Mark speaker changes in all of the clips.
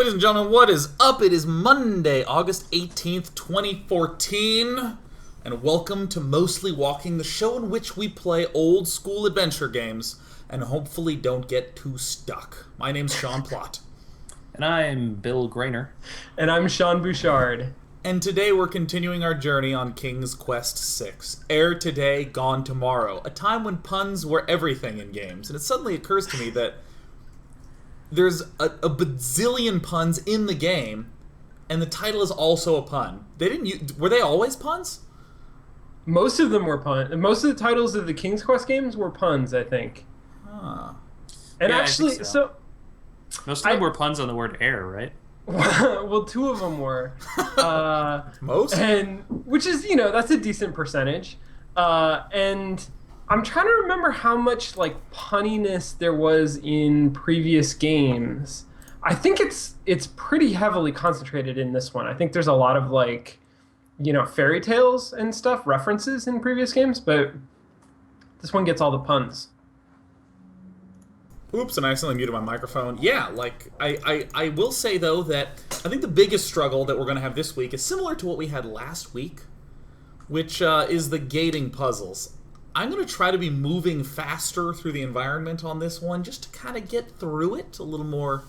Speaker 1: Ladies and gentlemen, what is up? It is Monday, August 18th, 2014, and welcome to Mostly Walking, the show in which we play old school adventure games and hopefully don't get too stuck. My name's Sean Plott.
Speaker 2: And I'm Bill Grainer.
Speaker 3: And I'm Sean Bouchard.
Speaker 1: And today we're continuing our journey on King's Quest VI. Air today, gone tomorrow. A time when puns were everything in games. And it suddenly occurs to me that there's a bazillion puns in the game, and the title is also a pun. Were they always puns?
Speaker 3: Most of them were puns. Most of the titles of the King's Quest games were puns, I think.
Speaker 1: Huh.
Speaker 3: And
Speaker 2: Yeah,
Speaker 3: actually,
Speaker 2: I think so. Most of them
Speaker 3: I-
Speaker 2: were puns on the word air, right?
Speaker 3: well, two of them were.
Speaker 1: Most?
Speaker 3: And which is, that's a decent percentage. And I'm trying to remember how much punniness there was in previous games. I think it's pretty heavily concentrated in this one. I think there's a lot of fairy tales and stuff, references in previous games, but this one gets all the puns.
Speaker 1: Oops, and I accidentally muted my microphone. Yeah, I will say, though, that I think the biggest struggle that we're going to have this week is similar to what we had last week, which is the gating puzzles. I'm going to try to be moving faster through the environment on this one, just to kind of get through it a little more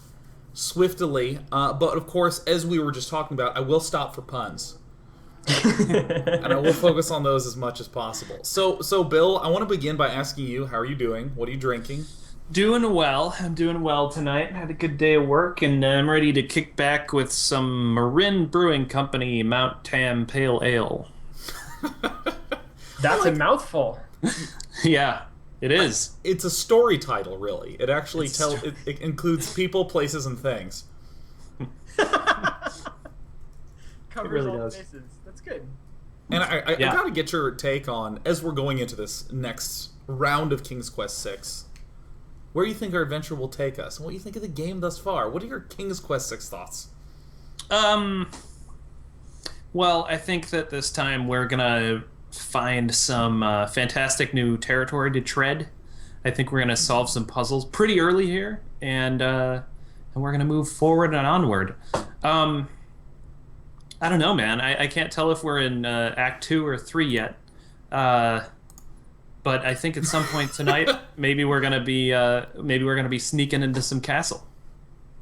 Speaker 1: swiftly. But, of course, as we were just talking about, I will stop for puns. And I will focus on those as much as possible. So, Bill, I want to begin by asking you, how are you doing? What are you drinking?
Speaker 2: Doing well. I'm doing well tonight. Had a good day of work, and I'm ready to kick back with some Marin Brewing Company Mount Tam Pale Ale.
Speaker 3: That's a mouthful.
Speaker 2: Yeah, it is.
Speaker 1: It's a story title, really. It actually it includes people, places, and things.
Speaker 3: Covers
Speaker 2: really
Speaker 3: all
Speaker 2: does.
Speaker 3: bases. That's good.
Speaker 1: And I
Speaker 2: Yeah.
Speaker 1: gotta get your take on, as we're going into this next round of King's Quest VI, where you think our adventure will take us, and what you think of the game thus far. What are your King's Quest VI thoughts?
Speaker 2: Well, I think that this time we're gonna find some fantastic new territory to tread. I think we're gonna solve some puzzles pretty early here, and we're gonna move forward and onward. I don't know, man. I can't tell if we're in Act 2 or 3 yet. But I think at some point tonight, maybe we're gonna be sneaking into some castle.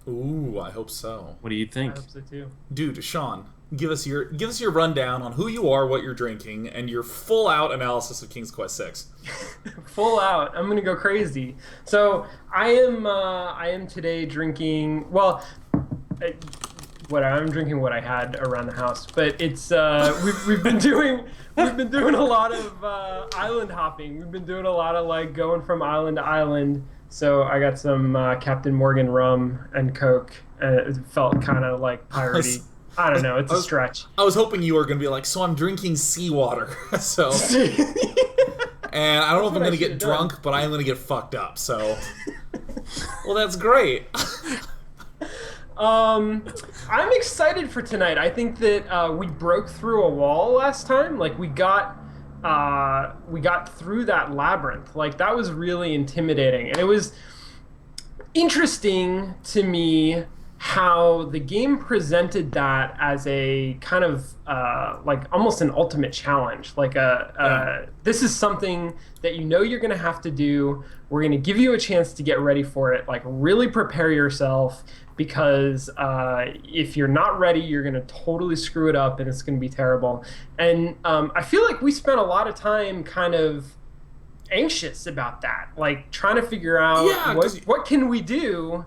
Speaker 1: Ooh, I hope so.
Speaker 2: What do you
Speaker 3: I
Speaker 2: think?
Speaker 3: hope so too.
Speaker 1: Dude, Sean, give us your rundown on who you are, what you're drinking, and your full out analysis of King's Quest VI.
Speaker 3: Full out. I'm gonna go crazy. So I am today drinking. Well, I'm drinking what I had around the house, but it's we've been doing a lot of island hopping. We've been doing a lot of going from island to island. So I got some Captain Morgan rum and Coke, and it felt kind of like piratey. I don't know. It's a stretch.
Speaker 1: I was hoping you were going to be like, so I'm drinking seawater. So, and I don't know if I'm going to get drunk, but I am going to get fucked up. So, well, that's great.
Speaker 3: I'm excited for tonight. I think that we broke through a wall last time. We got through that labyrinth. That was really intimidating, and it was interesting to me how the game presented that as a kind of almost an ultimate challenge. This is something that you're going to have to do. We're going to give you a chance to get ready for it. Really prepare yourself, because if you're not ready, you're going to totally screw it up, and it's going to be terrible. And I feel like we spent a lot of time kind of anxious about that, trying to figure out what can we do.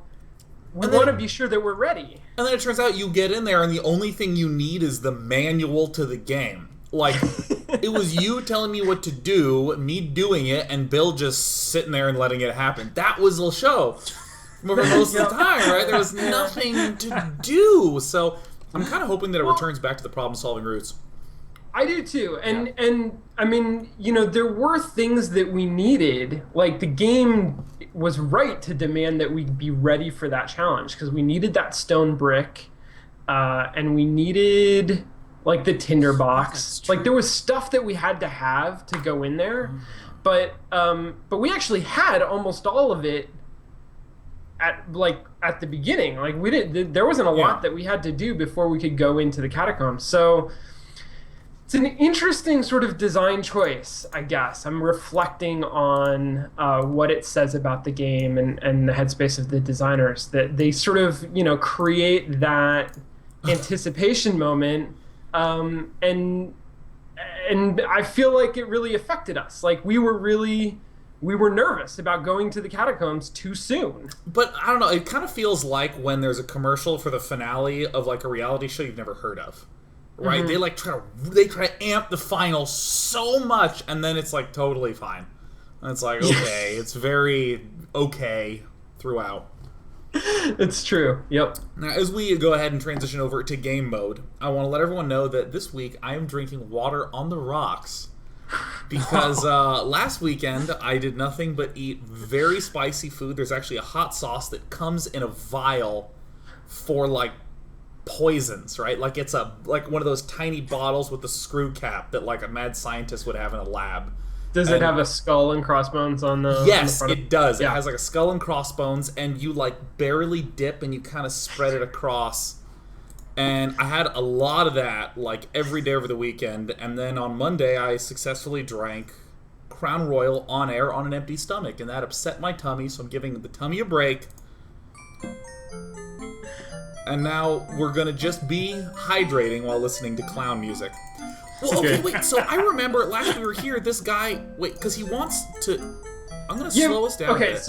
Speaker 3: We want to be sure that we're ready.
Speaker 1: And then it turns out you get in there, and the only thing you need is the manual to the game. It was you telling me what to do, me doing it, and Bill just sitting there and letting it happen. That was the show. For most of the time, right? There was nothing to do. So I'm kind of hoping that it returns back to the problem-solving roots.
Speaker 3: I do too. And I mean, there were things that we needed. The game was right to demand that we be ready for that challenge, because we needed that stone brick, and we needed the tinderbox. There was stuff that we had to have to go in there, but we actually had almost all of it at the beginning. Like we did, there wasn't a lot that we had to do before we could go into the catacombs. So it's an interesting sort of design choice, I guess. I'm reflecting on what it says about the game and the headspace of the designers, that they sort of, create that anticipation moment, and I feel like it really affected us. Like we were nervous about going to the catacombs too soon.
Speaker 1: But I don't know, it kind of feels like when there's a commercial for the finale of like a reality show you've never heard of. Right? Mm-hmm. They try to amp the final so much, and then it's like totally fine. And it's like, okay, it's very okay throughout.
Speaker 3: It's true. Yep.
Speaker 1: Now, as we go ahead and transition over to game mode, I want to let everyone know that this week I am drinking water on the rocks. Because last weekend I did nothing but eat very spicy food. There's actually a hot sauce that comes in a vial for like poisons, right? Like it's like one of those tiny bottles with the screw cap that like a mad scientist would have in a lab.
Speaker 3: Does it have a skull and crossbones on the?
Speaker 1: Yes,
Speaker 3: on the front
Speaker 1: it does. Yeah. It has like a skull and crossbones, and you like barely dip and you kind of spread it across. And I had a lot of that like every day over the weekend, and then on Monday I successfully drank Crown Royal on air on an empty stomach, and that upset my tummy, so I'm giving the tummy a break. And now we're going to just be hydrating while listening to clown music. Well, okay, wait, so I remember last we were here, this guy, because he wants to... I'm going to slow us down a bit.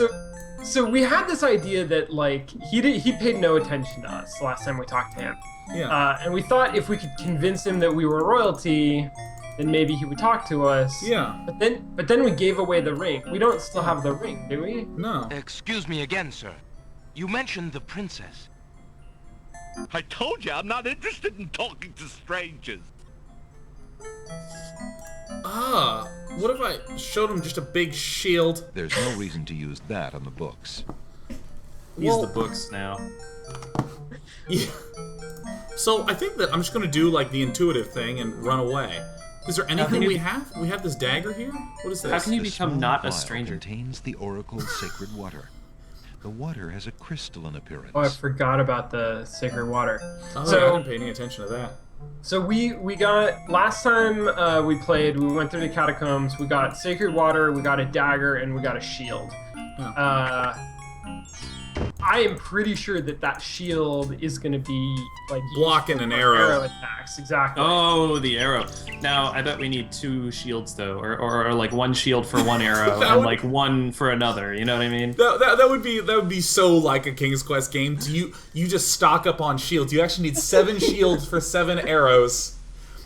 Speaker 3: So we had this idea that, like, he paid no attention to us the last time we talked to him.
Speaker 1: Yeah.
Speaker 3: And we thought if we could convince him that we were royalty, then maybe he would talk to us.
Speaker 1: Yeah.
Speaker 3: But then we gave away the ring. We don't still have the ring, do we?
Speaker 1: No.
Speaker 4: Excuse me again, sir. You mentioned the princess.
Speaker 5: I told you I'm not interested in talking to strangers.
Speaker 1: What if I showed him just a big shield?
Speaker 6: There's no reason to use that on the books.
Speaker 2: Use the books now.
Speaker 1: Yeah. So I think that I'm just going to do like the intuitive thing and run away. Is there anything we have? We have this dagger here? What is this?
Speaker 2: How can you become not a stranger?
Speaker 6: Contains the oracle's sacred water. The water has a crystalline appearance.
Speaker 3: Oh, I forgot about the sacred water.
Speaker 1: Oh, I didn't pay any attention to that.
Speaker 3: So we got, last time we played, we went through the catacombs, we got sacred water, we got a dagger, and we got a shield.
Speaker 1: Oh.
Speaker 3: I am pretty sure that shield is going to be like
Speaker 1: blocking an arrow
Speaker 3: attacks. Exactly.
Speaker 2: Oh, the arrow. Now I bet we need 2 shields though, or like 1 shield for 1 arrow and like 1 for another. You know what I mean?
Speaker 1: That would be so like a King's Quest game. You just stock up on shields. You actually need 7 shields for 7 arrows.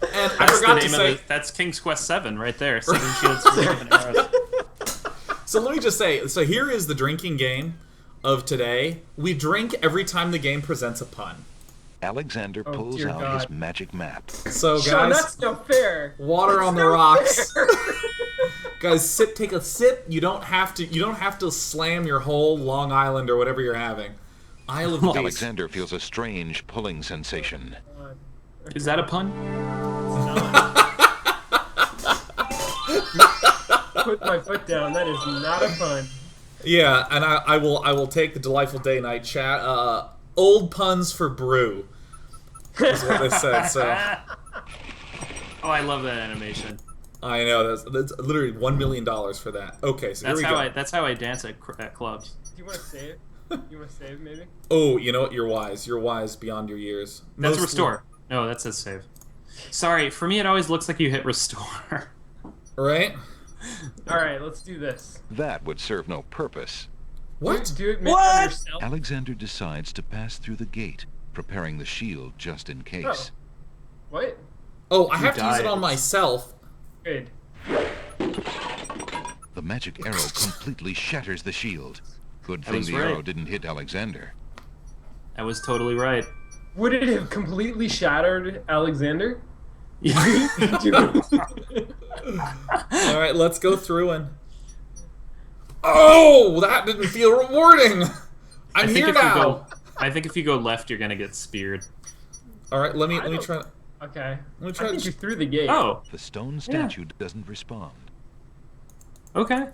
Speaker 1: And I forgot to say
Speaker 2: that's King's Quest 7 right there. 7 shields for 7 arrows.
Speaker 1: So let me just say. So here is the drinking game of today. We drink every time the game presents a pun.
Speaker 6: Alexander pulls out his magic map.
Speaker 1: So guys,
Speaker 3: Sean, that's no fair.
Speaker 1: Water on the rocks. Guys, take a sip. You don't have to slam your whole Long Island or whatever you're having. Isle of Beast.
Speaker 6: Alexander feels a strange pulling sensation.
Speaker 2: Is that a pun?
Speaker 3: Put my foot down. That is not a pun.
Speaker 1: Yeah, and I will take the delightful day night chat. Old puns for brew is what they said. So.
Speaker 2: Oh, I love that animation.
Speaker 1: I know that's literally $1 million for that. Okay, so
Speaker 2: that's
Speaker 1: here we go.
Speaker 2: That's how I dance at clubs.
Speaker 3: Do you want to save? You want to save maybe?
Speaker 1: Oh, you know what? You're wise. You're wise beyond your years.
Speaker 2: That's restore. No, that says save. Sorry, for me it always looks like you hit restore.
Speaker 1: Right?
Speaker 3: Alright, let's do this.
Speaker 6: That would serve no purpose.
Speaker 1: What?
Speaker 3: Do it on yourself.
Speaker 6: Alexander decides to pass through the gate, preparing the shield just in case.
Speaker 3: Oh. What?
Speaker 1: Oh, I have to use it on myself.
Speaker 3: Good.
Speaker 6: The magic arrow completely shatters the shield. Good thing the arrow didn't hit Alexander.
Speaker 2: I was totally right.
Speaker 3: Would it have completely shattered Alexander?
Speaker 1: Alright, let's go through and... Oh, that didn't feel rewarding! I'm here now!
Speaker 2: I think if you go left, you're gonna get speared.
Speaker 1: Alright, let me try...
Speaker 3: Okay.
Speaker 1: Let me try
Speaker 3: I think you're through the gate.
Speaker 2: Oh.
Speaker 6: The stone statue doesn't respond.
Speaker 2: Okay.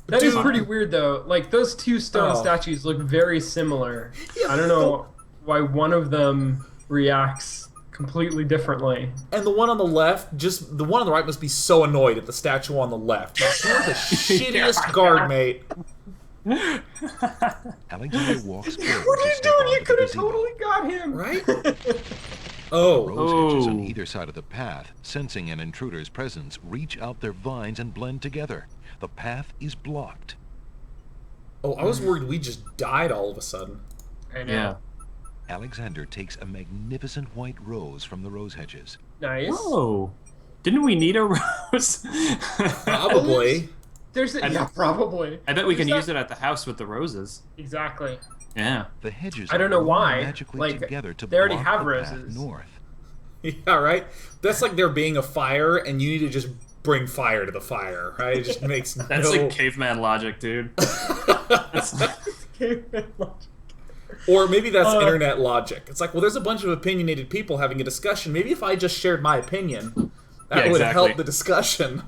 Speaker 3: That is
Speaker 1: Dude.
Speaker 3: pretty weird, though. Like, those two stone
Speaker 1: Oh.
Speaker 3: statues look very similar.
Speaker 1: Yeah,
Speaker 3: I don't know why one of them reacts completely differently.
Speaker 1: And the one on the left, the one on the right must be so annoyed at the statue on the left. You're the shittiest guard mate.
Speaker 6: Alexander walks forward
Speaker 3: What are
Speaker 6: to
Speaker 3: you
Speaker 6: step
Speaker 3: doing? You
Speaker 6: onto the
Speaker 3: could have
Speaker 6: gazebo.
Speaker 3: totally got him.
Speaker 1: Right? Oh.
Speaker 6: Rose hedges on
Speaker 2: Oh.
Speaker 6: either side of the path, sensing an intruder's presence, reach out their vines and blend together. The path is blocked.
Speaker 1: Oh, I was worried we just died all of a sudden.
Speaker 3: I know.
Speaker 2: Yeah.
Speaker 6: Alexander takes a magnificent white rose from the rose hedges.
Speaker 3: Nice.
Speaker 2: Oh, didn't we need a rose?
Speaker 1: Probably.
Speaker 3: Yeah, probably.
Speaker 2: I bet we can
Speaker 3: There's
Speaker 2: use it at the house with the roses.
Speaker 3: Exactly.
Speaker 2: Yeah.
Speaker 6: The hedges
Speaker 3: I don't know
Speaker 6: are
Speaker 3: why.
Speaker 6: magically
Speaker 3: Like,
Speaker 6: together to
Speaker 3: they already
Speaker 6: block
Speaker 3: have
Speaker 6: the path
Speaker 3: roses.
Speaker 6: north.
Speaker 1: Yeah, right? That's like there being a fire and you need to just bring fire to the fire, right? It just makes
Speaker 2: That's
Speaker 1: no...
Speaker 2: like caveman logic, dude.
Speaker 1: Or maybe that's internet logic. It's like, well, there's a bunch of opinionated people having a discussion. Maybe if I just shared my opinion, that
Speaker 2: Yeah,
Speaker 1: would
Speaker 2: exactly.
Speaker 1: help the discussion.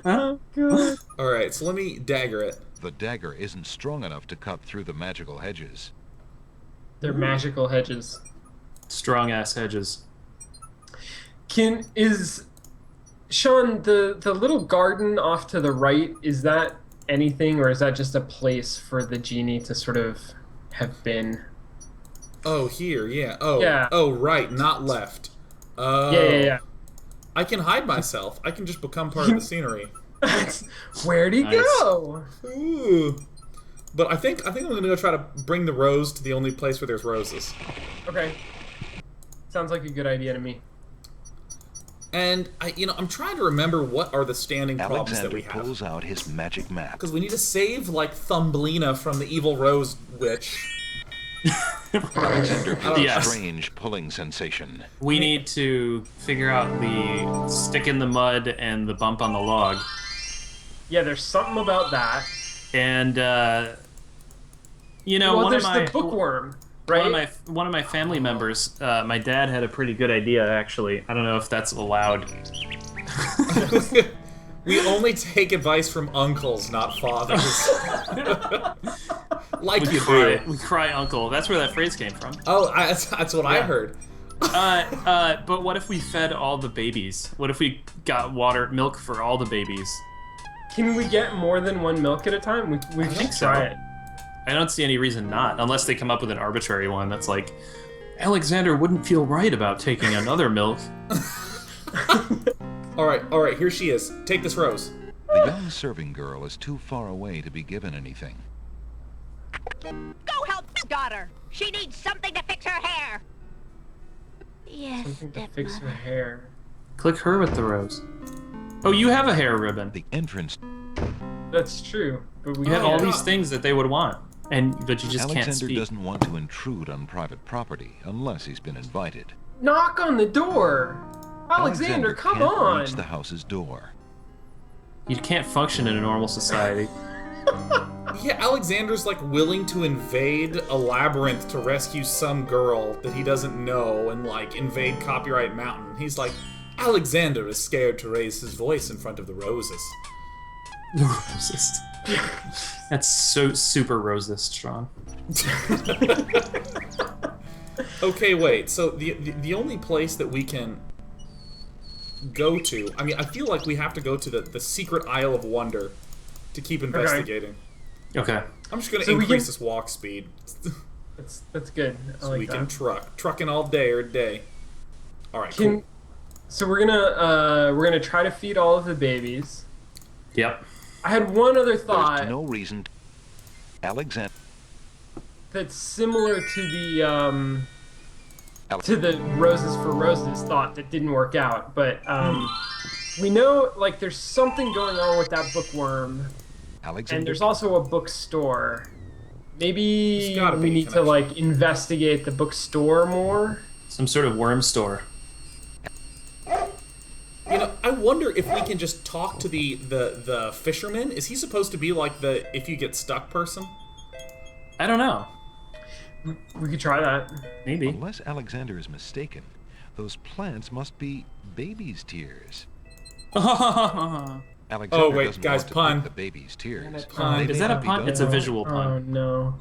Speaker 3: Oh, God.
Speaker 1: Alright, so let me dagger it.
Speaker 6: The dagger isn't strong enough to cut through the magical hedges.
Speaker 3: They're magical hedges.
Speaker 2: Strong ass hedges.
Speaker 3: Sean, the little garden off to the right, is that anything, or is that just a place for the genie to sort of have been?
Speaker 1: Oh, here, yeah. Oh,
Speaker 3: Yeah.
Speaker 1: oh, right, not left.
Speaker 3: Yeah.
Speaker 1: I can hide myself. I can just become part of the scenery.
Speaker 3: Where'd he
Speaker 2: Nice.
Speaker 3: go?
Speaker 1: Ooh. But I think I'm gonna go try to bring the rose to the only place where there's roses.
Speaker 3: Okay. Sounds like a good idea to me.
Speaker 1: And I'm trying to remember what are the standing problems that
Speaker 6: Alexander
Speaker 1: we have.
Speaker 6: pulls out his magic map.
Speaker 1: Because we need to save like Thumbelina from the evil rose witch.
Speaker 6: Alexander feels
Speaker 2: Yes.
Speaker 6: a strange pulling sensation.
Speaker 2: We need to figure out the stick in the mud and the bump on the log.
Speaker 3: Yeah, there's something about that.
Speaker 2: And
Speaker 3: Well,
Speaker 2: one
Speaker 3: there's
Speaker 2: of my
Speaker 3: the bookworm, right?
Speaker 2: one of my family members, my dad had a pretty good idea actually. I don't know if that's allowed.
Speaker 1: We only take advice from uncles, not fathers. Like you do.
Speaker 2: We cry uncle. That's where that phrase came from.
Speaker 1: Oh, that's what I heard.
Speaker 2: But what if we fed all the babies? What if we got milk for all the babies?
Speaker 3: Can we get more than one milk at a time? We
Speaker 2: think
Speaker 3: should
Speaker 2: so.
Speaker 3: try it.
Speaker 2: I don't see any reason not, unless they come up with an arbitrary one that's like, Alexander wouldn't feel right about taking another milk.
Speaker 1: All right, here she is. Take this rose.
Speaker 6: The young serving girl is too far away to be given anything.
Speaker 7: Go help the daughter. She needs something to fix her hair. Yes,
Speaker 3: Something to fix her hair.
Speaker 2: Click her with the rose. Oh, you have a hair ribbon.
Speaker 6: The entrance.
Speaker 3: That's true. But we
Speaker 2: You have all
Speaker 3: can't-
Speaker 2: these things that they would want, but you just can't
Speaker 6: Alexander
Speaker 2: speak.
Speaker 6: doesn't want to intrude on private property unless he's been invited.
Speaker 3: Knock on the door. Alexander, come
Speaker 6: can't
Speaker 3: on.
Speaker 6: reach the house's door.
Speaker 2: You can't function in a normal society.
Speaker 1: Yeah, Alexander's like willing to invade a labyrinth to rescue some girl that he doesn't know and like invade Copyright Mountain. He's like, Alexander is scared to raise his voice in front of the roses.
Speaker 2: The rosist. That's so super rosist, Sean.
Speaker 1: Okay, wait. So the only place that we can go to, I mean, I feel like we have to go to the secret Isle of Wonder to keep investigating.
Speaker 2: Okay.
Speaker 1: I'm just gonna
Speaker 3: So we
Speaker 1: increase
Speaker 3: can-
Speaker 1: this walk speed
Speaker 3: That's good. I
Speaker 1: so
Speaker 3: like
Speaker 1: we
Speaker 3: that.
Speaker 1: can trucking all day or day. All right,
Speaker 3: Can-
Speaker 1: cool.
Speaker 3: So we're gonna try to feed all of the babies.
Speaker 2: Yep.
Speaker 3: I had one other
Speaker 6: There's
Speaker 3: thought
Speaker 6: no reason. Alexander.
Speaker 3: that's similar to the roses for roses thought that didn't work out, but we know like there's something going on with that bookworm,
Speaker 6: Alexander.
Speaker 3: and there's also a bookstore. Maybe
Speaker 1: There's gotta be
Speaker 3: we
Speaker 1: a
Speaker 3: need to
Speaker 1: connection.
Speaker 3: like investigate the bookstore more.
Speaker 2: Some sort of worm store.
Speaker 1: You know, I wonder if we can just talk to the fisherman. Is he supposed to be like the if you get stuck person?
Speaker 2: I don't know.
Speaker 3: We could try that.
Speaker 2: Maybe.
Speaker 6: Unless Alexander is mistaken, those plants must be baby's tears. Alexander
Speaker 1: Oh, wait,
Speaker 6: doesn't
Speaker 1: guys,
Speaker 6: want to
Speaker 1: pun.
Speaker 6: pick the baby's tears.
Speaker 1: Pun.
Speaker 6: They
Speaker 2: Is
Speaker 6: may
Speaker 2: that a
Speaker 6: not be
Speaker 2: pun?
Speaker 6: done
Speaker 2: It's a
Speaker 6: well.
Speaker 2: visual
Speaker 3: Oh
Speaker 2: pun.
Speaker 3: no.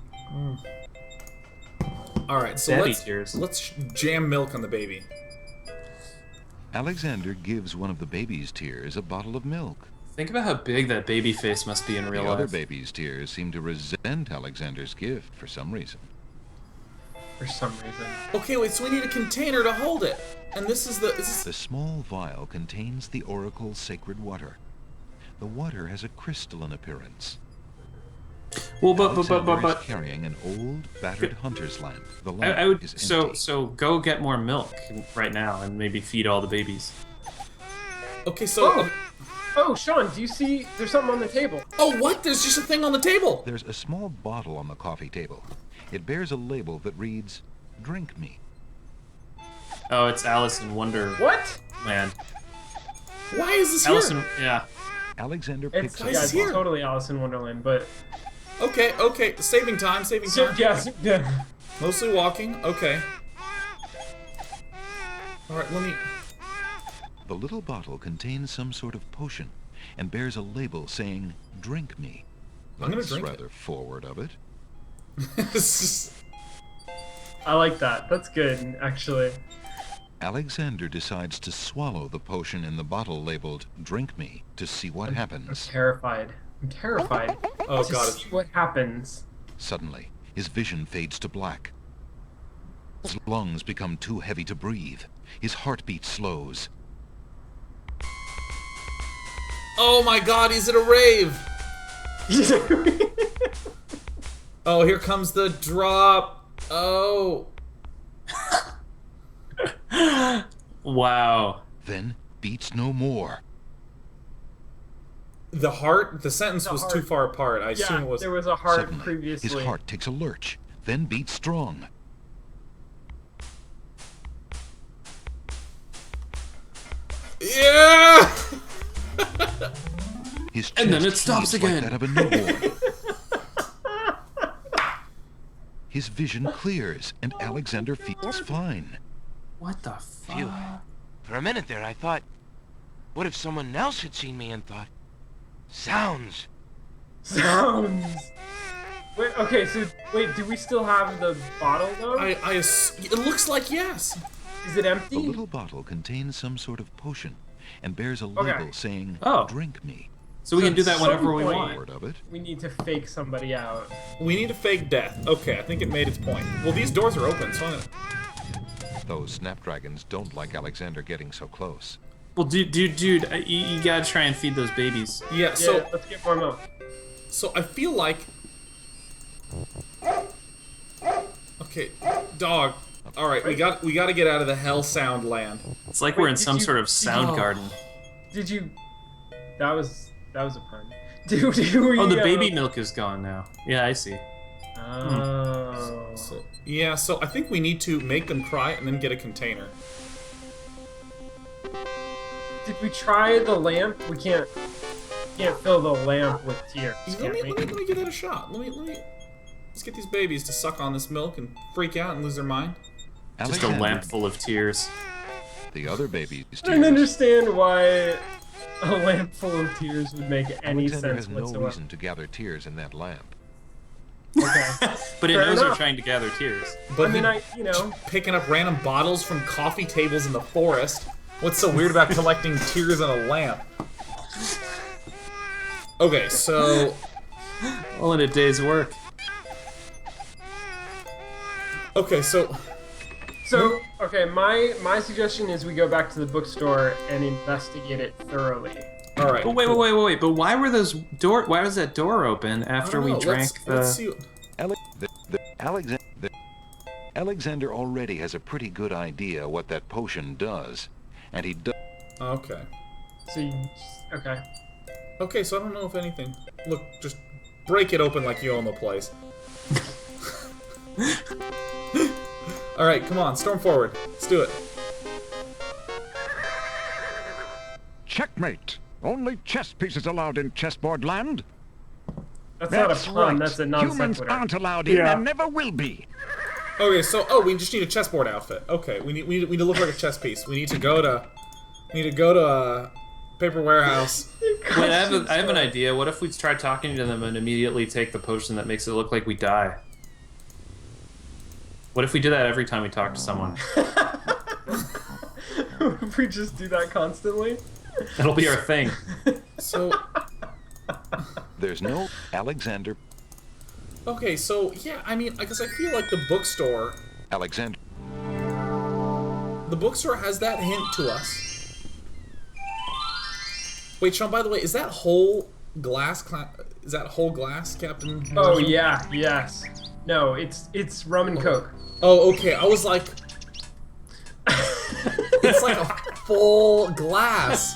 Speaker 1: All right, so
Speaker 2: Daddy tears.
Speaker 1: let's jam milk on the baby.
Speaker 6: Alexander gives one of the baby's tears a bottle of milk.
Speaker 2: Think about how big that baby face must be in real
Speaker 6: The
Speaker 2: life.
Speaker 6: other baby's tears seem to resent Alexander's gift for some reason.
Speaker 3: For some reason.
Speaker 1: Okay, wait. So we need a container to hold it, and this is the.
Speaker 6: The small vial contains the oracle's sacred water. The water has a crystalline appearance.
Speaker 2: Well,
Speaker 6: Alexander
Speaker 2: but
Speaker 6: is carrying an old, battered hunter's lamp. The lamp
Speaker 2: I would
Speaker 6: is empty.
Speaker 2: so go get more milk right now and maybe feed all the babies.
Speaker 1: Okay, so.
Speaker 3: Oh, Sean, do you see? There's something on the table.
Speaker 1: Oh, what? There's just a thing on the table.
Speaker 6: There's a small bottle on the coffee table. It bears a label that reads, "Drink me."
Speaker 2: Oh, it's Alice in Wonderland.
Speaker 3: What?
Speaker 1: Why is this
Speaker 2: Alice
Speaker 1: here?
Speaker 2: in, yeah.
Speaker 6: Alexander
Speaker 3: It's,
Speaker 6: picks
Speaker 1: Why
Speaker 6: up
Speaker 1: is
Speaker 3: yeah,
Speaker 1: this
Speaker 3: it's
Speaker 6: the
Speaker 1: here?
Speaker 6: bottle.
Speaker 3: totally Alice in Wonderland, but
Speaker 1: Okay. Saving time.
Speaker 3: so, yes, yeah.
Speaker 1: Mostly walking. Okay. All right, let me.
Speaker 6: The little bottle contains some sort of potion and bears a label saying, "Drink me."
Speaker 1: I'm gonna
Speaker 6: That's
Speaker 1: drink it.
Speaker 6: rather forward of it.
Speaker 1: This is-
Speaker 3: I like that. That's good, actually.
Speaker 6: Alexander decides to swallow the potion in the bottle labeled "Drink me" to see what
Speaker 3: I'm
Speaker 6: happens.
Speaker 3: terrified. I'm terrified.
Speaker 1: Oh
Speaker 3: to
Speaker 1: god.
Speaker 3: see what happens.
Speaker 6: Suddenly, his vision fades to black. His lungs become too heavy to breathe. His heartbeat slows.
Speaker 1: Oh my god, he's at a rave. Oh, here comes the drop. Oh.
Speaker 2: Wow.
Speaker 6: Then beats no more.
Speaker 1: The sentence was too
Speaker 3: heart.
Speaker 1: far apart. I assume
Speaker 3: Yeah,
Speaker 1: it was.
Speaker 3: there was a heart
Speaker 6: Suddenly,
Speaker 3: previously.
Speaker 6: his heart takes a lurch, then beats strong.
Speaker 1: Yeah!
Speaker 6: His
Speaker 2: And then
Speaker 6: chest
Speaker 2: it stops
Speaker 6: heaves like
Speaker 2: again.
Speaker 6: that of a newborn. His vision clears, and Alexander feels fine.
Speaker 2: What the
Speaker 4: Phew.
Speaker 2: fuck?
Speaker 4: For a minute there, I thought, what if someone else had seen me and thought, sounds?
Speaker 3: Sounds. Wait, okay, so wait, do we still have the bottle though?
Speaker 1: It looks like yes.
Speaker 3: Is it empty?
Speaker 6: The little bottle contains some sort of potion and bears a label saying,
Speaker 2: Oh.
Speaker 6: "Drink me."
Speaker 2: So we can do that
Speaker 3: At
Speaker 2: whenever
Speaker 3: some
Speaker 2: we
Speaker 3: point-
Speaker 2: want.
Speaker 6: Word of it.
Speaker 3: We need to fake somebody out.
Speaker 1: We need to fake death. Okay, I think it made its point. Well, these doors are open, so I'm gonna...
Speaker 6: Those snapdragons don't like Alexander getting so close.
Speaker 2: Well, dude, you gotta try and feed those babies.
Speaker 1: Yeah,
Speaker 3: Yeah,
Speaker 1: so
Speaker 3: let's get more milk.
Speaker 1: I feel like... Okay, dog. Alright, we got to get out of the hell sound land.
Speaker 2: It's like we're in
Speaker 3: did
Speaker 2: some
Speaker 3: you-
Speaker 2: sort of
Speaker 3: did
Speaker 2: sound
Speaker 1: you-
Speaker 2: garden.
Speaker 3: Did you? That was a pun. Were you,
Speaker 2: Oh, the baby milk is gone now. Yeah, I see.
Speaker 3: Oh.
Speaker 1: So I think we need to make them cry and then get a container.
Speaker 3: Did we try the lamp? We can't fill the lamp with tears.
Speaker 1: Let
Speaker 3: Can
Speaker 1: me give that a shot. Let's get these babies to suck on this milk and freak out and lose their mind.
Speaker 2: Just a lamp full of tears.
Speaker 6: The other baby's
Speaker 3: I don't
Speaker 6: tears.
Speaker 3: understand why a lamp full of tears would make any
Speaker 6: Alexander
Speaker 3: sense
Speaker 6: has no
Speaker 3: whatsoever.
Speaker 6: reason to gather tears in that lamp.
Speaker 3: Okay.
Speaker 2: But it
Speaker 3: Fair
Speaker 2: knows they're
Speaker 3: enough.
Speaker 2: trying to gather tears.
Speaker 1: But
Speaker 3: I mean,
Speaker 1: he- picking up random bottles from coffee tables in the forest. What's so weird about collecting tears in a lamp? Okay, so
Speaker 2: All in a day's work.
Speaker 1: okay, so
Speaker 3: So, okay, my suggestion is we go back to the bookstore and investigate it thoroughly.
Speaker 1: all right.
Speaker 2: But wait. But why were those door? Why was that door open after we drank the?
Speaker 1: Let's see.
Speaker 6: Alexander already has a pretty good idea what that potion does, and he does.
Speaker 1: Okay.
Speaker 3: So, okay.
Speaker 1: Okay, so I don't know if anything. Look, just break it open like you own the place. All right, come on, storm forward. Let's do it.
Speaker 8: Checkmate! Only chess pieces allowed in chessboard land.
Speaker 3: That's not a pun,
Speaker 8: right.
Speaker 3: that's a non
Speaker 8: Humans
Speaker 3: sequitur.
Speaker 8: aren't allowed in
Speaker 3: Yeah.
Speaker 8: and never will be.
Speaker 1: Okay, so we just need a chessboard outfit. Okay, we need to look like a chess piece. We need to go to Paper warehouse.
Speaker 2: Wait, I have an idea. What if we try talking to them and immediately take the potion that makes it look like we die? What if we do that every time we talk to someone?
Speaker 3: If we just do that constantly?
Speaker 2: That'll be our thing.
Speaker 1: So,
Speaker 6: There's no Alexander.
Speaker 1: okay, so, yeah, I mean, I guess I feel like the bookstore
Speaker 6: Alexander.
Speaker 1: has that hint to us. Wait, Sean, by the way, is that whole glass, Captain?
Speaker 3: Oh yeah, yes. No, it's rum and coke.
Speaker 1: Oh, okay, I was like... It's like a full glass.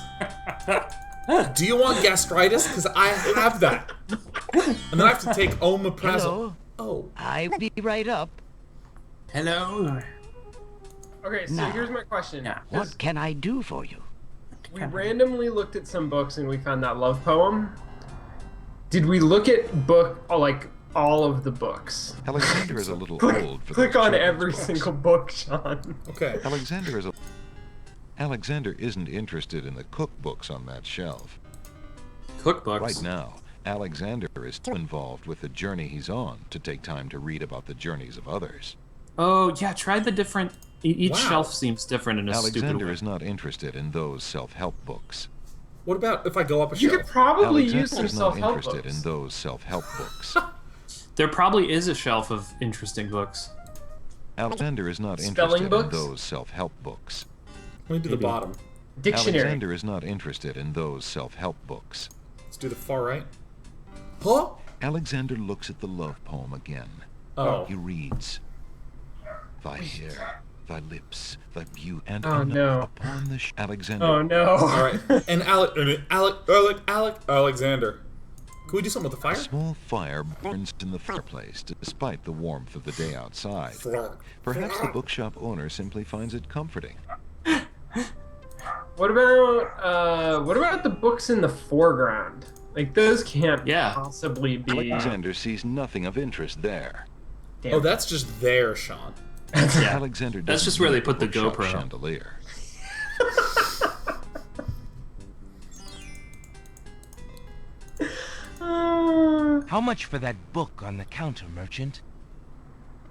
Speaker 1: Do you want gastritis? Because I have that. And then I have to take omeprazole.
Speaker 9: Hello.
Speaker 1: Oh.
Speaker 9: I'll be right up.
Speaker 2: Hello.
Speaker 3: Okay, so
Speaker 9: Now,
Speaker 3: here's my question.
Speaker 9: What can I do for you?
Speaker 3: We randomly looked at some books and we found that love poem. Did we look at all of the books?
Speaker 6: Alexander is a little
Speaker 3: Click,
Speaker 6: old for
Speaker 3: click
Speaker 6: those
Speaker 3: on
Speaker 6: children's
Speaker 3: every
Speaker 6: books.
Speaker 3: single book, Sean.
Speaker 1: Okay.
Speaker 6: Alexander isn't interested in the cookbooks on that shelf.
Speaker 2: Cookbooks.
Speaker 6: Right now, Alexander is too involved with the journey he's on to take time to read about the journeys of others.
Speaker 2: Oh, yeah, try the different... Each
Speaker 1: Wow.
Speaker 2: shelf seems different in a stupid
Speaker 6: Alexander
Speaker 2: way.
Speaker 6: is not interested in those self-help books.
Speaker 1: What about if I go up a
Speaker 3: You
Speaker 1: shelf?
Speaker 3: could probably
Speaker 6: Alexander
Speaker 3: use some
Speaker 6: is not
Speaker 3: self-help
Speaker 6: interested
Speaker 3: books.
Speaker 6: in those self-help books.
Speaker 2: There probably is a shelf of interesting books.
Speaker 6: Alexander is not
Speaker 3: Spelling
Speaker 6: interested
Speaker 3: books?
Speaker 6: in those self-help books.
Speaker 1: Let me do the
Speaker 2: Maybe.
Speaker 1: bottom.
Speaker 3: Dictionary.
Speaker 6: Alexander is not interested in those self-help books.
Speaker 1: Let's do the far right. Huh?
Speaker 6: Alexander looks at the love poem again.
Speaker 1: Oh.
Speaker 6: He reads, "Thy hair, thy lips, thy beauty, and
Speaker 3: Oh,
Speaker 6: honor
Speaker 3: no.
Speaker 6: upon the Alexander."
Speaker 3: Oh no.
Speaker 1: All right. And Alexander. Can we do something with the
Speaker 6: A
Speaker 1: fire?
Speaker 6: small fire burns in the fireplace despite the warmth of the day outside. Perhaps the bookshop owner simply finds it comforting.
Speaker 3: What about the books in the foreground? Like those can't
Speaker 2: Yeah.
Speaker 3: possibly be.
Speaker 6: Alexander sees nothing of interest there.
Speaker 3: Damn.
Speaker 1: Oh, that's just there, Sean.
Speaker 2: Yeah.
Speaker 6: Alexander
Speaker 2: That's
Speaker 6: doesn't
Speaker 2: just where
Speaker 6: need
Speaker 2: they put the
Speaker 6: bookshop
Speaker 2: GoPro.
Speaker 6: chandelier.
Speaker 4: How much for that book on the counter, merchant?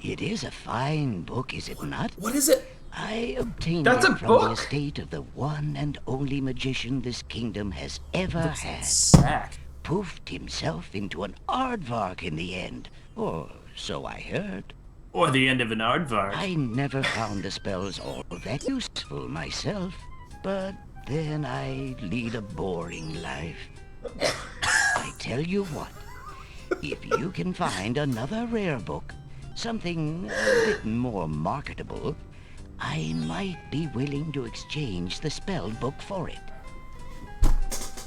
Speaker 9: It is a fine book, is it not?
Speaker 1: What is it?
Speaker 9: I obtained
Speaker 3: That's
Speaker 9: it
Speaker 3: a
Speaker 9: from
Speaker 3: book?
Speaker 9: the estate of the one and only magician this kingdom has ever had.
Speaker 2: Sack.
Speaker 9: Poofed himself into an aardvark in the end, or so I heard.
Speaker 2: Or the end of an aardvark.
Speaker 9: I never found the spells all that useful myself, but then I lead a boring life. I tell you what, if you can find another rare book, something a bit more marketable, I might be willing to exchange the spelled book for it.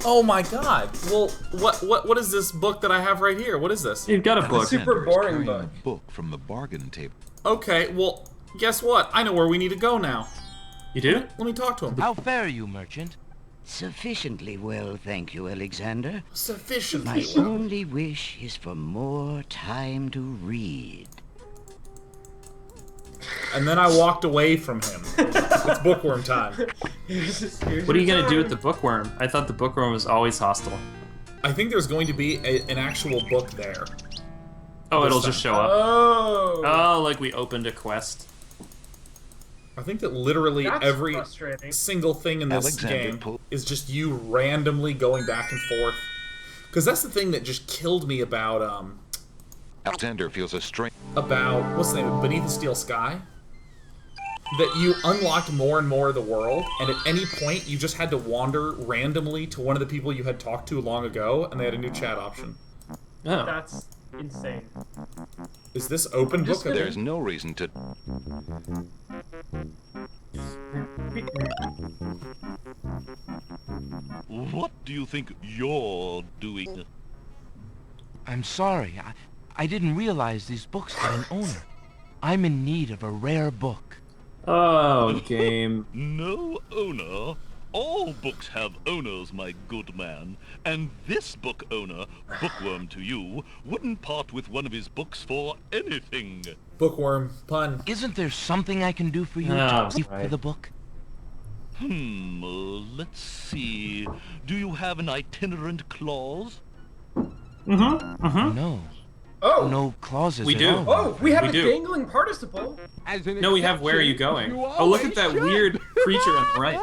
Speaker 1: Oh my God. Well, what is this book that I have right here? What is this?
Speaker 2: You've got a book.
Speaker 3: Super
Speaker 6: Alexander is
Speaker 3: boring
Speaker 6: carrying
Speaker 3: book.
Speaker 6: a book from the bargain table.
Speaker 1: Okay, well, guess what? I know where we need to go now.
Speaker 2: You do?
Speaker 1: Let me talk to him.
Speaker 4: How fare you, merchant?
Speaker 9: Sufficiently well, thank you, Alexander. My
Speaker 1: Sufficiently.
Speaker 9: only wish is for more time to read.
Speaker 1: And then I walked away from him. It's bookworm time.
Speaker 2: What are you gonna do with the bookworm? I thought the bookworm was always hostile.
Speaker 1: I think there's going to be an actual book there.
Speaker 2: Oh,
Speaker 1: This
Speaker 2: it'll
Speaker 1: time.
Speaker 2: just show up.
Speaker 3: Oh.
Speaker 2: Oh, like we opened a quest.
Speaker 1: I think that literally
Speaker 3: That's
Speaker 1: every
Speaker 3: frustrating.
Speaker 1: single thing in this
Speaker 6: Alexander
Speaker 1: game
Speaker 6: pull-
Speaker 1: is just you randomly going back and forth. Because that's the thing that just killed me about
Speaker 6: Alexander feels a strain.
Speaker 1: what's the name? Beneath the Steel Sky. That you unlocked more and more of the world, and at any point you just had to wander randomly to one of the people you had talked to long ago, and they had a new chat option.
Speaker 2: Oh.
Speaker 3: That's insane.
Speaker 1: Is this open book?
Speaker 6: There's no reason to.
Speaker 5: What do you think you're doing?
Speaker 4: I'm sorry. I didn't realize these books had an owner. I'm in need of a rare book.
Speaker 2: Oh, game.
Speaker 5: No owner. All books have owners, my good man. And this book owner, bookworm to you, wouldn't part with one of his books for anything.
Speaker 1: Bookworm pun.
Speaker 4: Isn't there something I can do for you
Speaker 2: Oh,
Speaker 4: to pay
Speaker 2: right.
Speaker 4: for the book?
Speaker 5: Let's see. Do you have an itinerant clause?
Speaker 4: No.
Speaker 3: Oh,
Speaker 4: No clauses
Speaker 2: We
Speaker 4: at
Speaker 2: do.
Speaker 4: all.
Speaker 3: oh, we have
Speaker 2: We
Speaker 3: a
Speaker 2: do.
Speaker 3: dangling participle.
Speaker 8: As an
Speaker 2: No, we have where are you
Speaker 8: exception,
Speaker 2: going?
Speaker 8: you
Speaker 2: Oh, look at
Speaker 8: always
Speaker 2: that
Speaker 8: should.
Speaker 2: weird creature on the right.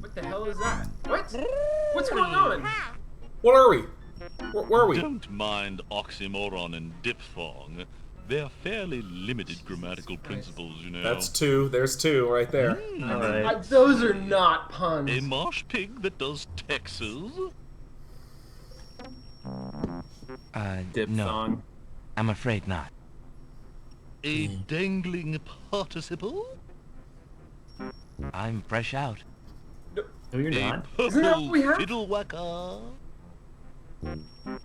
Speaker 3: What the hell is that? What? What's going on?
Speaker 1: What are we? Where are we?
Speaker 5: Don't mind oxymoron and diphthong. They're fairly limited grammatical principles, you know.
Speaker 1: That's two. There's two right there.
Speaker 2: All right.
Speaker 3: Those are not puns.
Speaker 5: A marsh pig that does Texas?
Speaker 4: No.
Speaker 2: Diphthong.
Speaker 4: I'm afraid not.
Speaker 5: A dangling participle?
Speaker 4: I'm fresh out.
Speaker 2: No, you're
Speaker 5: A
Speaker 2: not.
Speaker 3: Isn't that what we
Speaker 5: purple
Speaker 3: have?
Speaker 5: fiddle-whacker?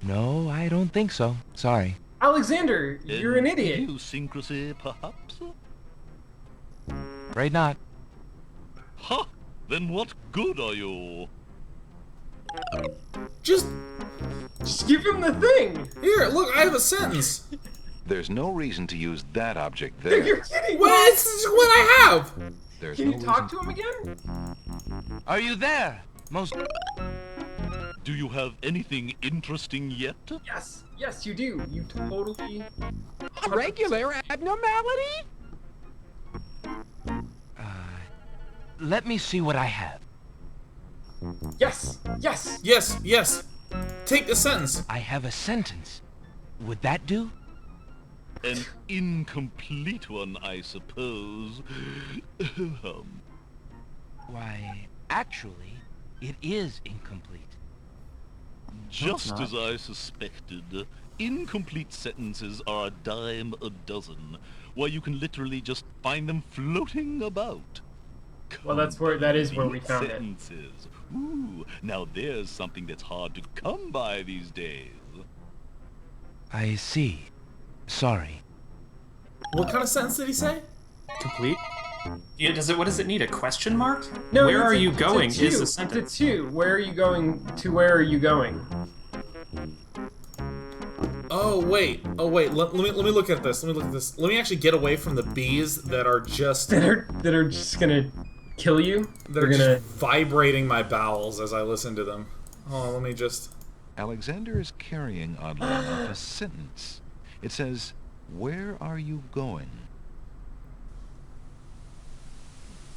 Speaker 4: No, I don't think so. Sorry.
Speaker 3: Alexander, you're an idiot.
Speaker 5: Idiosyncrasy, perhaps?
Speaker 4: Afraid not.
Speaker 5: Ha! Then what good are you?
Speaker 1: Just
Speaker 3: Just give him the thing.
Speaker 1: here. Look, I have a sentence.
Speaker 6: There's no reason to use that object there.
Speaker 3: You're kidding.
Speaker 1: Well, this is what I have.
Speaker 6: There's
Speaker 3: Can
Speaker 6: no
Speaker 3: you talk
Speaker 6: reason.
Speaker 3: to him again?
Speaker 4: Are you there? Most.
Speaker 5: Do you have anything interesting yet?
Speaker 3: Yes, yes, you do. You totally.
Speaker 8: A regular abnormality?
Speaker 4: Let me see what I have.
Speaker 3: Yes, yes.
Speaker 1: Yes, yes. Take the sentence.
Speaker 4: I have a sentence. Would that do?
Speaker 5: An incomplete one, I suppose.
Speaker 4: Why, actually, it is incomplete.
Speaker 5: Just
Speaker 2: not.
Speaker 5: as I suspected, incomplete sentences are a dime a dozen. Why, you can literally just find them floating about.
Speaker 3: Well, that is where we
Speaker 5: Complete
Speaker 3: found it.
Speaker 5: sentences. Ooh, now there's something that's hard to come by these days.
Speaker 4: I see. Sorry.
Speaker 1: What kind of sentence did he say?
Speaker 2: Complete. Yeah, what does it need? A question mark?
Speaker 3: No,
Speaker 2: Where
Speaker 3: it's
Speaker 2: are
Speaker 3: a-
Speaker 2: you
Speaker 3: it's a
Speaker 2: going?
Speaker 3: two.
Speaker 2: Is the
Speaker 3: It's a
Speaker 2: sentence.
Speaker 3: two. Where are you going to? Where are you going?
Speaker 1: Oh wait. Let me look at this. Let me actually get away from the bees that are just
Speaker 3: That are just gonna kill you.
Speaker 1: they're
Speaker 3: gonna.
Speaker 1: just vibrating my bowels as I listen to them. Oh, let me just.
Speaker 6: Alexander is carrying, oddly enough, a sentence. It says, "Where are you going?"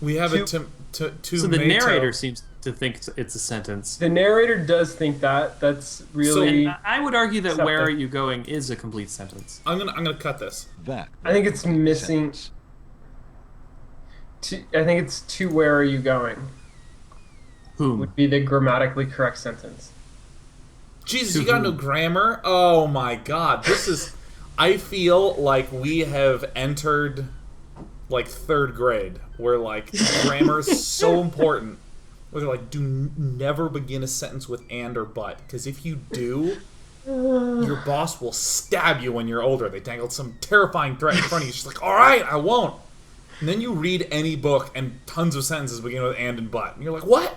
Speaker 1: We have it to
Speaker 2: So the
Speaker 1: Mato.
Speaker 2: narrator seems to think it's a sentence.
Speaker 3: The narrator does think that. That's really.
Speaker 2: And I would argue that
Speaker 3: Accept
Speaker 2: "Where
Speaker 3: it.
Speaker 2: are you going" is a complete sentence.
Speaker 1: I'm gonna cut this.
Speaker 6: That.
Speaker 3: I think it's missing.
Speaker 6: sentence.
Speaker 3: I think it's to where are you going?
Speaker 2: Whom?
Speaker 3: Would be the grammatically correct sentence.
Speaker 1: Jesus,
Speaker 2: To
Speaker 1: you got
Speaker 2: whom?
Speaker 1: no grammar? Oh my god, this is. I feel like we have entered like third grade, where like grammar is so important. Where they're like, never begin a sentence with and or but, because if you do, your boss will stab you when you're older. They dangled some terrifying threat in front of you. She's like, all right, I won't. And then you read any book, and tons of sentences begin with and but, and you're like, what?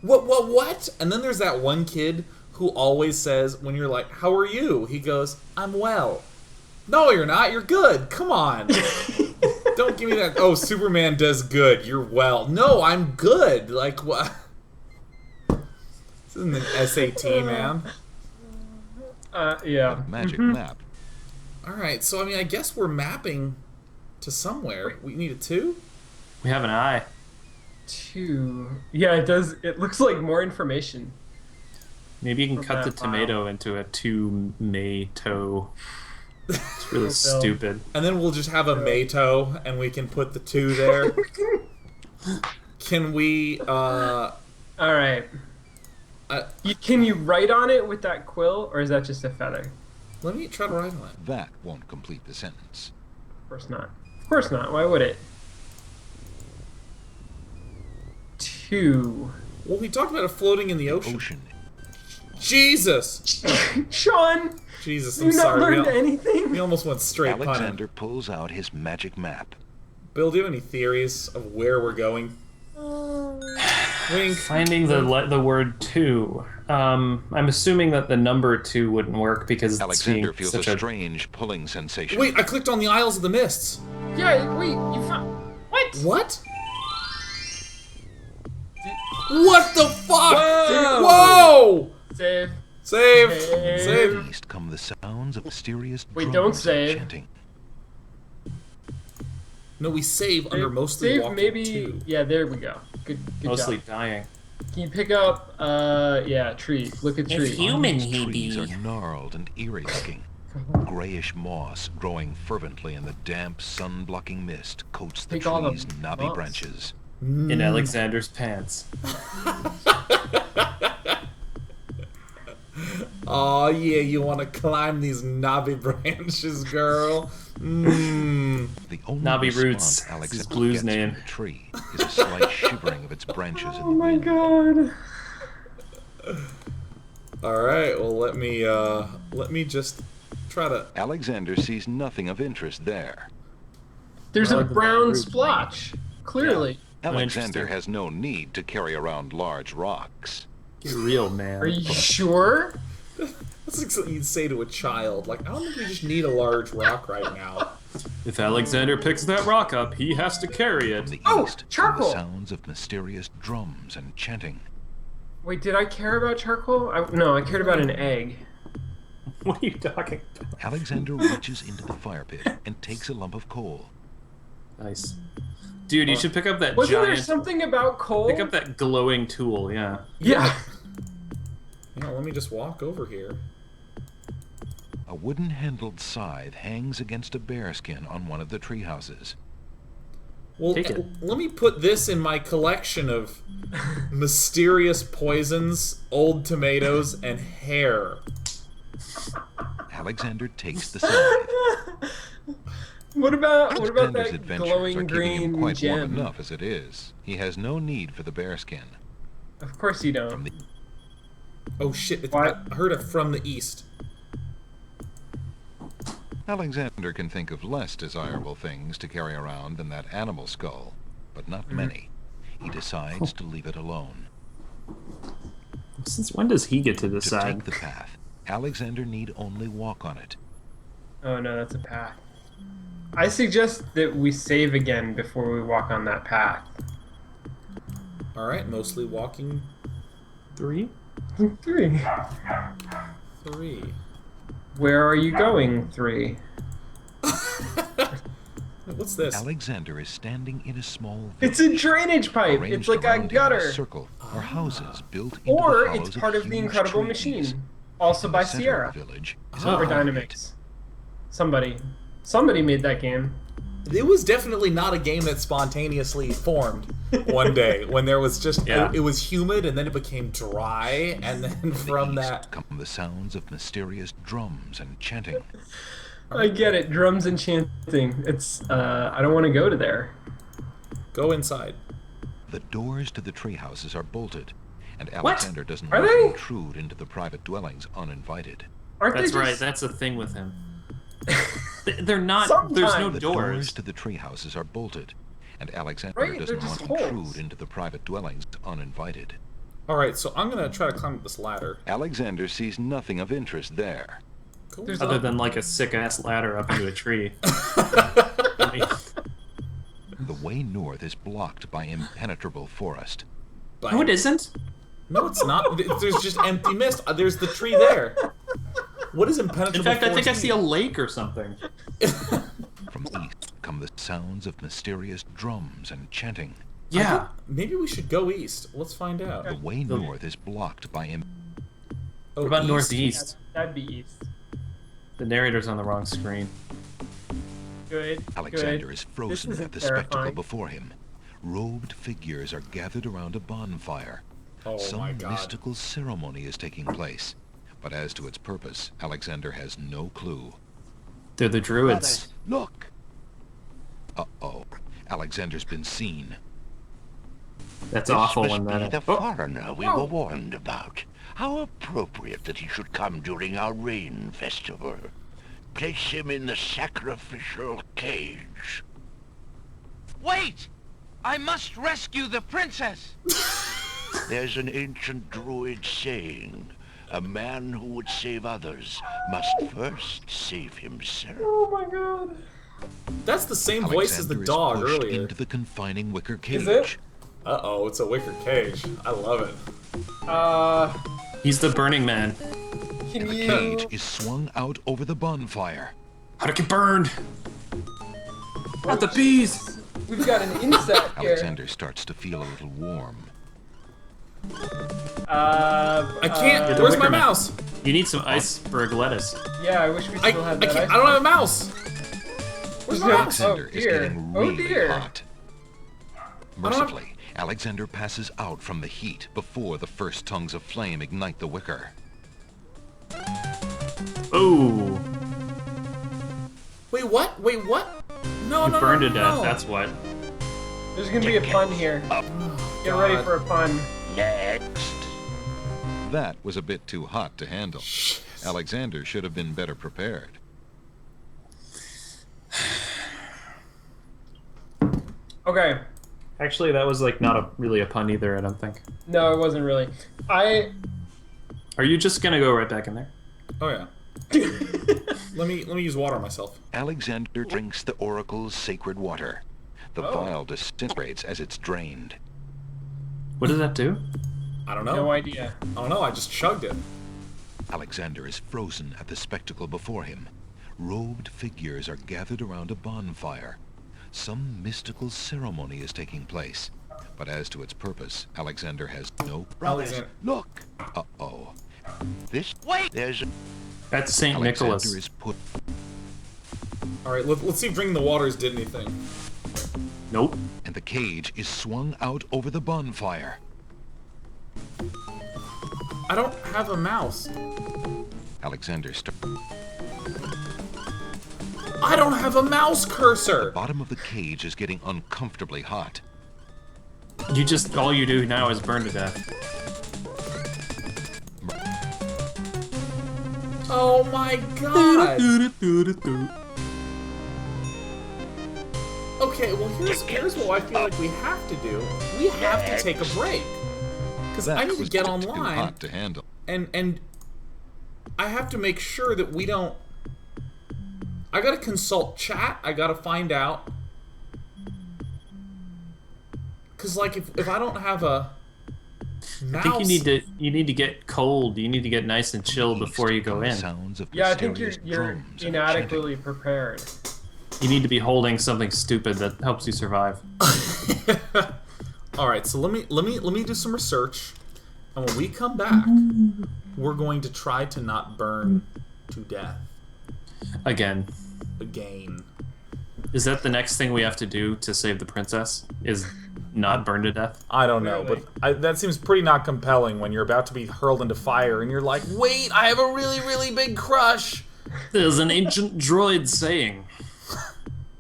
Speaker 1: What? And then there's that one kid who always says, when you're like, how are you? He goes, I'm well. No, you're not. You're good. Come on. Don't give me that, oh, Superman does good. You're well. No, I'm good. Like, what? This isn't an SAT, man.
Speaker 3: Yeah.
Speaker 6: Magic map.
Speaker 1: All right, so, I mean, I guess we're mapping to somewhere. We need a 2?
Speaker 2: We have an eye.
Speaker 3: Two. Yeah, it does. It looks like more information.
Speaker 2: Maybe you can
Speaker 3: From
Speaker 2: cut the
Speaker 3: that file.
Speaker 2: tomato into a tomato. It's really
Speaker 3: Bill.
Speaker 2: stupid.
Speaker 1: And then we'll just have a Mato, and we can put the 2 there. Can we,
Speaker 3: All right.
Speaker 1: Uh,
Speaker 3: Can you write on it with that quill, or is that just a feather?
Speaker 1: let me try to write on it.
Speaker 6: That won't complete the sentence.
Speaker 3: Of course not. Of course not. Why would it? 2.
Speaker 1: Well, we talked about it floating in the ocean.
Speaker 6: Ocean.
Speaker 1: Jesus!
Speaker 3: Sean,
Speaker 1: Jesus,
Speaker 3: you
Speaker 1: I'm
Speaker 3: not
Speaker 1: sorry.
Speaker 3: learned
Speaker 1: We
Speaker 3: anything.
Speaker 1: almost went straight punning.
Speaker 6: Alexander pulls out his magic map.
Speaker 1: Bill, do you have any theories of where we're going? Wink.
Speaker 2: Finding the word "to." I'm assuming that the number 2 wouldn't work because it's
Speaker 6: Alexander
Speaker 2: being
Speaker 6: feels
Speaker 2: such
Speaker 6: a
Speaker 2: a
Speaker 6: strange pulling sensation.
Speaker 1: Wait, I clicked on the Isles of the Mists.
Speaker 3: Yeah, wait, you found. What?
Speaker 1: What? What the fuck?
Speaker 3: Whoa!
Speaker 1: Whoa!
Speaker 3: Save.
Speaker 1: Save!
Speaker 3: Save.
Speaker 1: Save!
Speaker 6: East come the sounds of mysterious
Speaker 3: Wait,
Speaker 6: drums
Speaker 3: don't
Speaker 6: and
Speaker 3: save.
Speaker 6: chanting.
Speaker 1: No, we save under mostly
Speaker 3: Save
Speaker 1: walking
Speaker 3: maybe.
Speaker 1: 2.
Speaker 3: Yeah, there we go. Good
Speaker 2: Mostly
Speaker 3: job.
Speaker 2: dying.
Speaker 3: Can you pick up? Yeah, tree. Look at tree.
Speaker 6: These trees are gnarled and eerie looking. Grayish moss growing fervently in the damp, sun-blocking mist coats the
Speaker 3: Take all the
Speaker 6: trees' knobby
Speaker 3: moss.
Speaker 6: branches.
Speaker 2: In Alexander's pants.
Speaker 1: Oh yeah, you want to climb these knobby branches, girl? Mmm.
Speaker 6: The only
Speaker 2: Knobby
Speaker 6: response
Speaker 2: Roots is
Speaker 6: Alexander
Speaker 2: Blue's
Speaker 6: gets
Speaker 2: name.
Speaker 6: from the tree is a slight shivering of its branches in
Speaker 3: Oh
Speaker 6: the
Speaker 3: my
Speaker 6: wind.
Speaker 3: god.
Speaker 1: All right, well let me just try to.
Speaker 6: Alexander sees nothing of interest there.
Speaker 3: There's a
Speaker 2: Rather than
Speaker 3: brown
Speaker 2: root.
Speaker 3: splotch. Clearly.
Speaker 6: Alexander
Speaker 2: Uninteresting.
Speaker 6: has no need to carry around large rocks.
Speaker 2: Get real, man.
Speaker 3: Are you sure?
Speaker 1: That's like something you'd say to a child. Like, I don't think we just need a large rock right now.
Speaker 2: If Alexander picks that rock up, he has to carry
Speaker 6: From
Speaker 2: it.
Speaker 6: the
Speaker 3: Oh,
Speaker 6: east come
Speaker 3: charcoal!
Speaker 6: the sounds of mysterious drums and chanting.
Speaker 3: Wait, did I care about charcoal? No, I cared about an egg.
Speaker 2: What are you talking about?
Speaker 6: Alexander reaches into the fire pit and takes a lump of coal.
Speaker 2: Nice. Dude, you should pick up that
Speaker 3: Wasn't there
Speaker 2: giant...
Speaker 3: something about coal?
Speaker 2: Pick up that glowing tool, yeah.
Speaker 3: Yeah.
Speaker 1: Yeah, let me just walk over here.
Speaker 6: A wooden-handled scythe hangs against a bearskin on one of the tree houses.
Speaker 1: Well,
Speaker 2: Take it.
Speaker 1: let me put this in my collection of mysterious poisons, old tomatoes, and hair.
Speaker 6: Alexander takes the scythe.
Speaker 3: What about
Speaker 6: Alexander's
Speaker 3: that
Speaker 6: adventures
Speaker 3: glowing
Speaker 6: are keeping him
Speaker 3: green
Speaker 6: quite
Speaker 3: gem?
Speaker 6: warm enough as it is. He has no need for the bearskin.
Speaker 3: Of course you
Speaker 6: From
Speaker 3: don't.
Speaker 6: the
Speaker 1: Oh shit,
Speaker 3: What?
Speaker 1: I heard it from the east.
Speaker 6: Alexander can think of less desirable things to carry around than that animal skull, but not many. He decides to leave it alone.
Speaker 2: Since when does he get to
Speaker 6: To
Speaker 2: decide?
Speaker 6: take the path, Alexander need only walk on it.
Speaker 3: Oh no, that's a path. I suggest that we save again before we walk on that path.
Speaker 1: Alright, mostly walking
Speaker 2: 3?
Speaker 3: 3.
Speaker 1: 3.
Speaker 3: Where are you going, 3?
Speaker 1: What's this?
Speaker 6: Alexander is standing in a small
Speaker 3: It's
Speaker 6: village,
Speaker 3: a drainage pipe.
Speaker 6: arranged
Speaker 3: It's like a
Speaker 6: around him in
Speaker 3: gutter.
Speaker 6: circle or houses built into
Speaker 3: Or
Speaker 6: the hollows
Speaker 3: it's
Speaker 6: of
Speaker 3: part of the
Speaker 6: huge
Speaker 3: Incredible
Speaker 6: trees.
Speaker 3: Machine. Also
Speaker 6: In
Speaker 3: by
Speaker 6: the center
Speaker 3: Sierra.
Speaker 6: of the village is
Speaker 3: Or
Speaker 6: a
Speaker 3: Dynamix. Somebody made that game.
Speaker 1: It was definitely not a game that spontaneously formed one day when there was just
Speaker 2: Yeah.
Speaker 1: it was humid and then it became dry and then from
Speaker 6: east
Speaker 1: that
Speaker 6: come the sounds of mysterious drums and chanting.
Speaker 3: I get it. Drums and chanting. It's I don't want to go to there.
Speaker 1: go inside.
Speaker 6: The doors to the tree houses are bolted, and
Speaker 3: What?
Speaker 6: Alexander doesn't
Speaker 3: Are
Speaker 6: want
Speaker 3: they?
Speaker 6: to intrude into the private dwellings uninvited.
Speaker 3: Aren't
Speaker 2: That's
Speaker 3: they
Speaker 2: right,
Speaker 3: just...
Speaker 2: that's the thing with him. They're not,
Speaker 3: Sometimes.
Speaker 2: there's no
Speaker 6: The
Speaker 2: doors.
Speaker 6: to the tree houses are bolted, and Alexander
Speaker 3: Right,
Speaker 6: doesn't
Speaker 3: they're
Speaker 6: want
Speaker 3: just
Speaker 6: to intrude
Speaker 3: holes.
Speaker 6: into the private dwellings uninvited.
Speaker 1: Alright, so I'm gonna try to climb up this ladder.
Speaker 6: Alexander sees nothing of interest there.
Speaker 1: Cool.
Speaker 3: There's
Speaker 2: Other
Speaker 3: a...
Speaker 2: than like a sick ass ladder up into a tree. I mean,
Speaker 6: The way north is blocked by impenetrable forest.
Speaker 2: no, it isn't.
Speaker 1: No, it's not. There's just empty mist. There's the tree there. What is impenetrable
Speaker 2: In fact, I think I
Speaker 1: forest
Speaker 2: see a
Speaker 1: mean?
Speaker 2: lake or something.
Speaker 6: From east come the sounds of mysterious drums and chanting.
Speaker 2: Yeah.
Speaker 1: Maybe we should go east. Let's find out.
Speaker 6: The way north is blocked by
Speaker 1: Oh,
Speaker 2: What about
Speaker 1: east.
Speaker 2: northeast?
Speaker 3: That'd be east.
Speaker 2: The narrator's on the wrong screen.
Speaker 3: Good.
Speaker 6: Alexander
Speaker 3: good.
Speaker 6: is frozen
Speaker 3: isn't
Speaker 6: at the spectacle
Speaker 3: terrifying.
Speaker 6: before him. Robed figures are gathered around a bonfire.
Speaker 1: Oh my
Speaker 6: Some
Speaker 1: god.
Speaker 6: mystical ceremony is taking place, but as to its purpose, Alexander has no clue.
Speaker 2: They're the druids.
Speaker 6: Look! Uh-oh. Alexander's been seen.
Speaker 2: That's
Speaker 10: This
Speaker 2: awful
Speaker 10: must
Speaker 2: when
Speaker 10: be
Speaker 2: that.
Speaker 10: the
Speaker 2: Oh,
Speaker 10: foreigner we were warned about. How appropriate that he should come during our rain festival. Place him in the sacrificial cage.
Speaker 4: Wait! I must rescue the princess!
Speaker 10: There's an ancient druid saying, a man who would save others must first save himself.
Speaker 3: Oh my god.
Speaker 1: That's the same voice as the
Speaker 6: Alexander is
Speaker 1: dog
Speaker 6: pushed
Speaker 1: earlier.
Speaker 6: into the confining wicker cage.
Speaker 3: Is it?
Speaker 1: Uh-oh, it's a wicker cage. I love it.
Speaker 2: He's the Burning Man.
Speaker 3: Can
Speaker 6: And the
Speaker 3: you...
Speaker 6: cage is swung out over the bonfire.
Speaker 2: How'd it get burned? Not the bees!
Speaker 3: We've got an insect here.
Speaker 6: Alexander starts to feel a little warm.
Speaker 1: I can't.
Speaker 2: the
Speaker 1: Where's
Speaker 2: wicker
Speaker 1: my
Speaker 2: man.
Speaker 1: mouse?
Speaker 2: You need some iceberg lettuce.
Speaker 3: Yeah, I wish we still had that.
Speaker 1: I don't have a mouse. Where's my mouse?
Speaker 6: Alexander is
Speaker 3: dear.
Speaker 6: getting
Speaker 3: Oh,
Speaker 6: really
Speaker 3: dear.
Speaker 6: hot. Mercifully, Alexander passes out from the heat before the first tongues of flame ignite the wicker.
Speaker 2: Ooh.
Speaker 1: Wait, what? Wait, what? No,
Speaker 2: You
Speaker 1: no,
Speaker 2: burned
Speaker 1: no,
Speaker 2: to
Speaker 1: no,
Speaker 2: death,
Speaker 1: no.
Speaker 2: that's what.
Speaker 3: There's gonna be a pun here. Get ready
Speaker 1: God.
Speaker 3: for a pun.
Speaker 10: Next.
Speaker 6: That was a bit too hot to handle. Alexander should have been better prepared.
Speaker 3: Okay.
Speaker 2: Actually, that was like not really a pun either, I don't think.
Speaker 3: No, it wasn't really.
Speaker 2: Are you just gonna go right back in there?
Speaker 1: Oh yeah. let me use water on myself.
Speaker 6: Alexander drinks the oracle's sacred water. The vial disintegrates as it's drained.
Speaker 2: What does that do?
Speaker 1: I don't know.
Speaker 3: No idea.
Speaker 1: I don't know. I just chugged it.
Speaker 6: Alexander is frozen at the spectacle before him. Robed figures are gathered around a bonfire. Some mystical ceremony is taking place. But as to its purpose, Alexander has no...
Speaker 1: Alexander.
Speaker 10: Look.
Speaker 6: Uh-oh.
Speaker 10: This way. There's a...
Speaker 2: That's St.
Speaker 6: Alexander
Speaker 2: Nicholas.
Speaker 6: is put...
Speaker 1: All right, let's see if drinking the waters did anything.
Speaker 2: Nope.
Speaker 6: and the cage is swung out over the bonfire.
Speaker 1: I don't have a mouse.
Speaker 6: Alexander
Speaker 1: I don't have a mouse cursor!
Speaker 6: The bottom of the cage is getting uncomfortably hot.
Speaker 2: All you do now is burn to death.
Speaker 1: Oh my god! Okay, well here's what I feel like we have to do. We have to take a break. Because I need to get
Speaker 6: Too
Speaker 1: online
Speaker 6: hot to handle.
Speaker 1: and I have to make sure that we don't... I gotta consult chat, I gotta find out. Cause like if I don't have a mouse...
Speaker 2: I think you need to get cold. You need to get nice and chilled before you go in.
Speaker 3: Yeah, I think you're inadequately prepared.
Speaker 2: You need to be holding something stupid that helps you survive.
Speaker 1: All right, so let me do some research, and when we come back, we're going to try to not burn to death
Speaker 2: Again.
Speaker 1: again.
Speaker 2: Is that the next thing we have to do to save the princess? Is not burn to death?
Speaker 1: I don't know, but that seems pretty not compelling when you're about to be hurled into fire and you're like, wait, I have a really, really big crush.
Speaker 2: There's an ancient droid saying.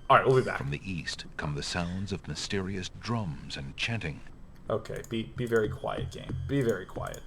Speaker 1: All right, we'll be back.
Speaker 6: From the east come the sounds of mysterious drums and chanting.
Speaker 1: Okay, be very quiet, game. Be very quiet.